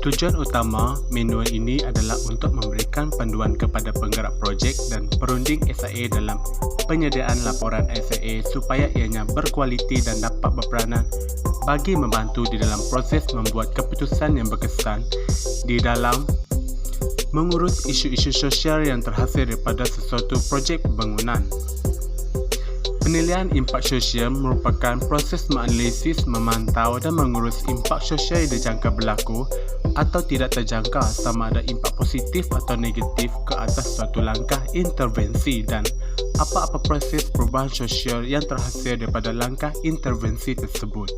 Tujuan utama manual ini adalah untuk memberikan panduan kepada penggerak projek dan perunding SIA dalam penyediaan laporan SIA supaya ianya berkualiti dan dapat berperanan bagi membantu di dalam proses membuat keputusan yang berkesan di dalam mengurus isu-isu sosial yang terhasil daripada sesuatu projek pembangunan. Penilaian impak sosial merupakan proses menganalisis, memantau dan mengurus impak sosial yang dijangka berlaku atau tidak terjangka, sama ada impak positif atau negatif ke atas suatu langkah intervensi dan apa-apa proses perubahan sosial yang terhasil daripada langkah intervensi tersebut.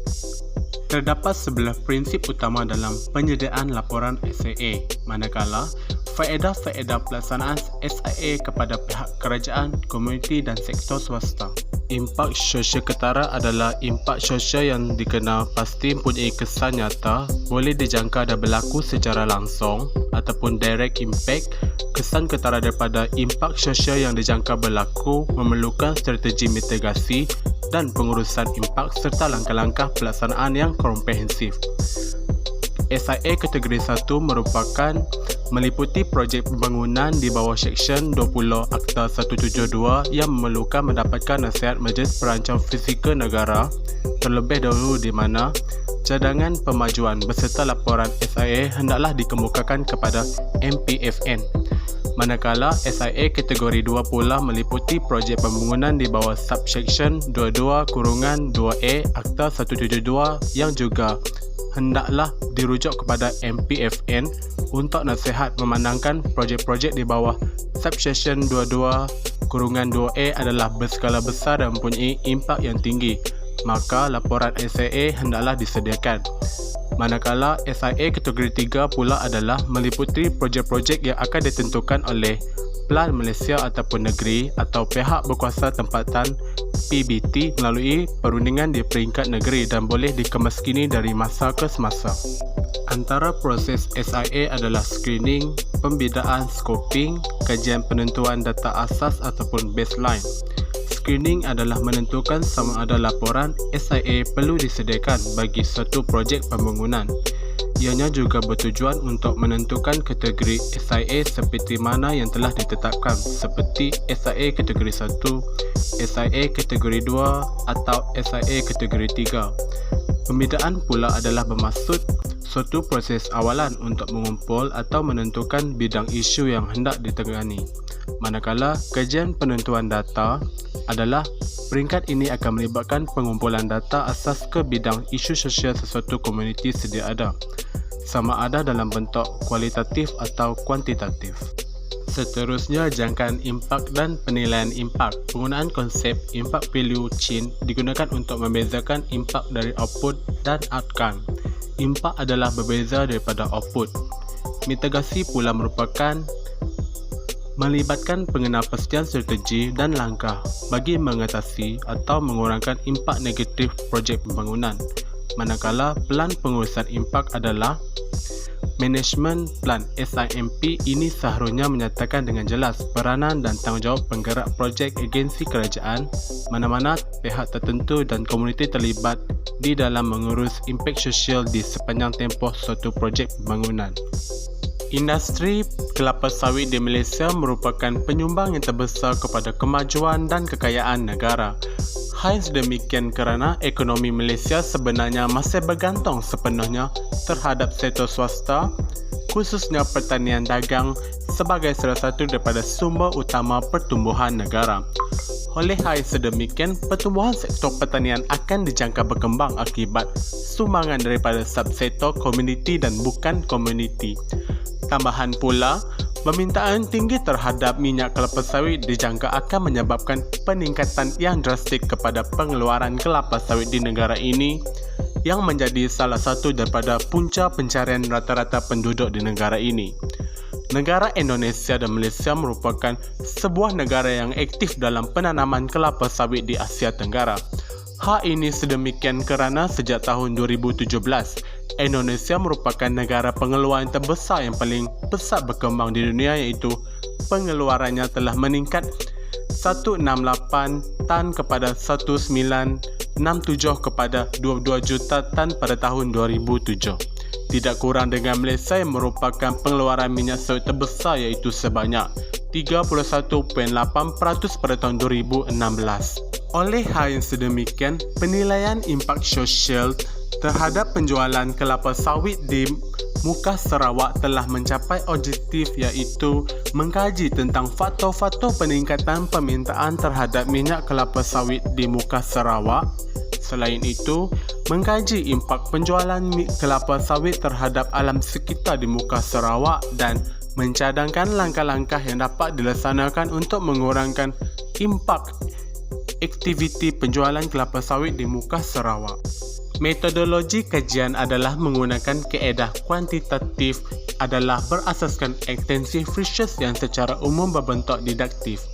Terdapat 11 prinsip utama dalam penyediaan laporan SIA, manakala faedah-faedah pelaksanaan SIA kepada pihak kerajaan, komuniti dan sektor swasta. Impak sosial ketara adalah impak sosial yang dikenal pasti mempunyai kesan nyata, boleh dijangka dan berlaku secara langsung ataupun direct impact. Kesan ketara daripada impak sosial yang dijangka berlaku memerlukan strategi mitigasi dan pengurusan impak serta langkah-langkah pelaksanaan yang komprehensif. SIA kategori 1 merupakan meliputi projek pembangunan di bawah Seksyen 20 Akta 172 yang memerlukan mendapatkan nasihat Majlis Perancang Fizikal Negara terlebih dahulu, di mana cadangan pemajuan beserta laporan SIA hendaklah dikemukakan kepada MPFN. Manakala SIA kategori 2 pula meliputi projek pembangunan di bawah Subseksyen 22-2A Akta 172 yang juga hendaklah dirujuk kepada MPFN untuk nasihat memandangkan projek-projek di bawah Subseksyen 22-2A adalah berskala besar dan mempunyai impak yang tinggi, maka laporan SIA hendaklah disediakan. Manakala SIA kategori 3 pula adalah meliputi projek-projek yang akan ditentukan oleh Pelan Malaysia ataupun negeri atau pihak berkuasa tempatan PBT melalui perundingan di peringkat negeri dan boleh dikemaskini dari masa ke semasa. Antara proses SIA adalah screening, pembidaan, scoping, kajian penentuan data asas ataupun baseline. Screening adalah menentukan sama ada laporan SIA perlu disediakan bagi suatu projek pembangunan. Ianya juga bertujuan untuk menentukan kategori SIA seperti mana yang telah ditetapkan, seperti SIA kategori 1, SIA kategori 2 atau SIA kategori 3. Pembidaan pula adalah bermaksud suatu proses awalan untuk mengumpul atau menentukan bidang isu yang hendak ditangani. Manakala kajian penentuan data adalah peringkat ini akan melibatkan pengumpulan data asas ke bidang isu sosial sesuatu komuniti sedia ada, sama ada dalam bentuk kualitatif atau kuantitatif. Seterusnya, jangkaan impak dan penilaian impak. Penggunaan konsep impact value chain digunakan untuk membezakan impak dari output dan outcome. Impak adalah berbeza daripada output. Mitigasi pula merupakan melibatkan pengenapastian strategi dan langkah bagi mengatasi atau mengurangkan impak negatif projek pembangunan. Manakala pelan pengurusan impak adalah Management Plan SIMP. Ini seharusnya menyatakan dengan jelas peranan dan tanggungjawab penggerak projek agensi kerajaan, mana-mana pihak tertentu dan komuniti terlibat di dalam mengurus impak sosial di sepanjang tempoh suatu projek pembangunan. Industri kelapa sawit di Malaysia merupakan penyumbang yang terbesar kepada kemajuan dan kekayaan negara. Hal sedemikian kerana ekonomi Malaysia sebenarnya masih bergantung sepenuhnya terhadap sektor swasta, khususnya pertanian dagang sebagai salah satu daripada sumber utama pertumbuhan negara. Oleh hal sedemikian, pertumbuhan sektor pertanian akan dijangka berkembang akibat sumbangan daripada subsektor komuniti dan bukan komuniti. Tambahan pula, permintaan tinggi terhadap minyak kelapa sawit dijangka akan menyebabkan peningkatan yang drastik kepada pengeluaran kelapa sawit di negara ini, yang menjadi salah satu daripada punca pencarian rata-rata penduduk di negara ini. Negara Indonesia dan Malaysia merupakan sebuah negara yang aktif dalam penanaman kelapa sawit di Asia Tenggara. Hal ini sedemikian kerana sejak tahun 2017, Indonesia merupakan negara pengeluar yang terbesar yang paling pesat berkembang di dunia, iaitu pengeluarannya telah meningkat 168 tan kepada 19 67 kepada 22 juta tan pada tahun 2007. Tidak kurang dengan Malaysia yang merupakan pengeluaran minyak sawit terbesar iaitu sebanyak 31.8% pada tahun 2016. Oleh hal yang sedemikian, penilaian impak sosial terhadap penjualan kelapa sawit di muka Sarawak telah mencapai objektif iaitu mengkaji tentang faktor-faktor peningkatan permintaan terhadap minyak kelapa sawit di muka Sarawak. Selain itu, mengkaji impak penjualan kelapa sawit terhadap alam sekitar di muka Sarawak dan mencadangkan langkah-langkah yang dapat dilaksanakan untuk mengurangkan impak aktiviti penjualan kelapa sawit di muka Sarawak. Metodologi kajian adalah menggunakan kaedah kuantitatif adalah berasaskan extensive research yang secara umum berbentuk didaktif.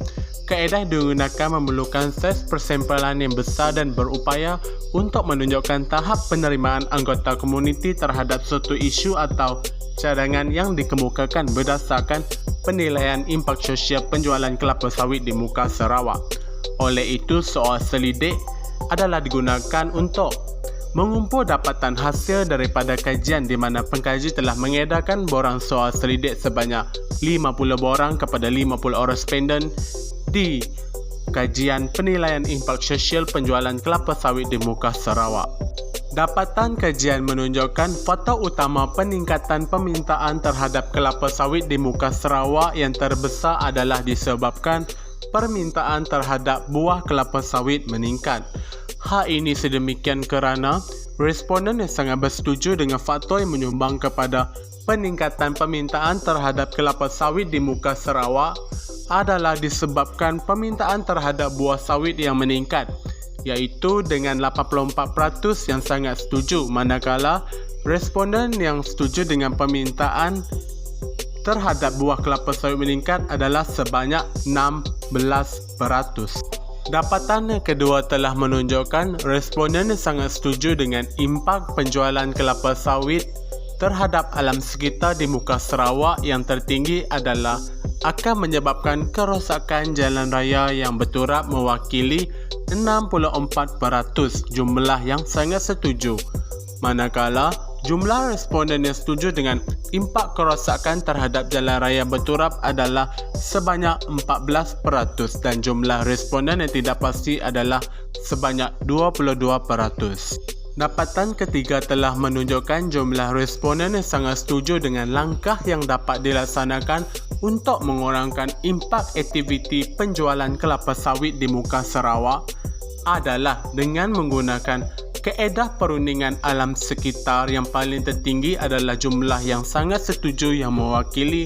Kaedah digunakan memerlukan saiz persempelan yang besar dan berupaya untuk menunjukkan tahap penerimaan anggota komuniti terhadap suatu isu atau cadangan yang dikemukakan berdasarkan penilaian impak sosial penjualan kelapa sawit di muka Sarawak. Oleh itu, soal selidik adalah digunakan untuk mengumpul dapatan hasil daripada kajian di mana pengkaji telah mengedarkan borang soal selidik sebanyak 50 borang kepada 50 responden di kajian penilaian impak sosial penjualan kelapa sawit di muka Sarawak. Dapatan kajian menunjukkan faktor utama peningkatan permintaan terhadap kelapa sawit di muka Sarawak yang terbesar adalah disebabkan permintaan terhadap buah kelapa sawit meningkat. Hal ini sedemikian kerana responden yang sangat bersetuju dengan faktor yang menyumbang kepada peningkatan permintaan terhadap kelapa sawit di muka Sarawak adalah disebabkan permintaan terhadap buah sawit yang meningkat, iaitu dengan 84% yang sangat setuju, manakala responden yang setuju dengan permintaan terhadap buah kelapa sawit meningkat adalah sebanyak 16%. Dapatan yang kedua telah menunjukkan responden yang sangat setuju dengan impak penjualan kelapa sawit terhadap alam sekitar di muka Sarawak yang tertinggi adalah akan menyebabkan kerosakan jalan raya yang berturut mewakili 64% jumlah yang sangat setuju, manakala jumlah responden yang setuju dengan impak kerosakan terhadap jalan raya berturut adalah sebanyak 14% dan jumlah responden yang tidak pasti adalah sebanyak 22%. Dapatan ketiga telah menunjukkan jumlah responden yang sangat setuju dengan langkah yang dapat dilaksanakan untuk mengurangkan impak aktiviti penjualan kelapa sawit di muka Sarawak adalah dengan menggunakan kaedah perundingan alam sekitar yang paling tertinggi adalah jumlah yang sangat setuju yang mewakili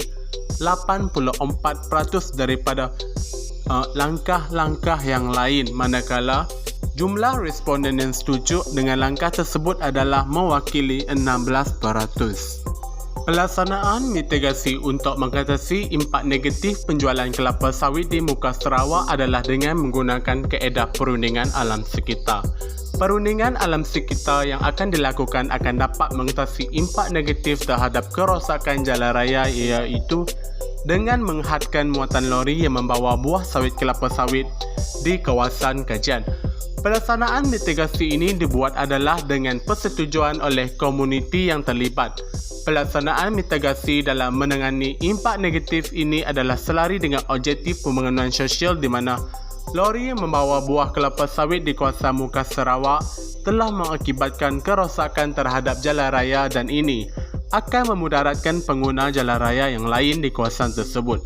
84% daripada langkah-langkah yang lain, manakala jumlah responden yang setuju dengan langkah tersebut adalah mewakili 16%. Pelaksanaan mitigasi untuk mengatasi impak negatif penjualan kelapa sawit di muka Sarawak adalah dengan menggunakan kaedah perundingan alam sekitar. Perundingan alam sekitar yang akan dilakukan akan dapat mengatasi impak negatif terhadap kerosakan jalan raya iaitu dengan menghadkan muatan lori yang membawa buah sawit kelapa sawit di kawasan kajian. Pelaksanaan mitigasi ini dibuat adalah dengan persetujuan oleh komuniti yang terlibat. Pelaksanaan mitigasi dalam menangani impak negatif ini adalah selari dengan objektif pembangunan sosial di mana lori yang membawa buah kelapa sawit di kawasan muka Sarawak telah mengakibatkan kerosakan terhadap jalan raya dan ini akan memudaratkan pengguna jalan raya yang lain di kawasan tersebut.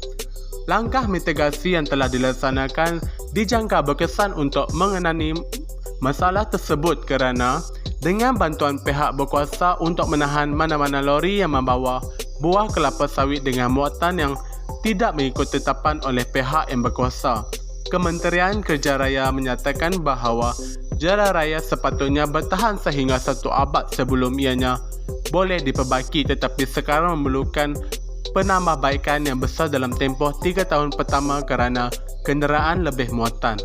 Langkah mitigasi yang telah dilaksanakan dijangka berkesan untuk mengenani masalah tersebut kerana dengan bantuan pihak berkuasa untuk menahan mana-mana lori yang membawa buah kelapa sawit dengan muatan yang tidak mengikut tetapan oleh pihak yang berkuasa. Kementerian Kerja Raya menyatakan bahawa jalan raya sepatutnya bertahan sehingga 1 abad sebelum ianya boleh diperbaiki, tetapi sekarang memerlukan penambahbaikan yang besar dalam tempoh 3 tahun pertama kerana kenderaan lebih muatan.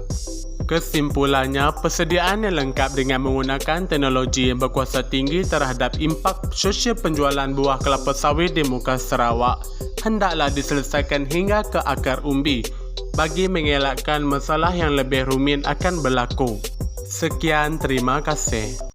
Kesimpulannya, persediaan yang lengkap dengan menggunakan teknologi yang berkuasa tinggi terhadap impak sosial penjualan buah kelapa sawit di muka Sarawak hendaklah diselesaikan hingga ke akar umbi bagi mengelakkan masalah yang lebih rumit akan berlaku. Sekian, terima kasih.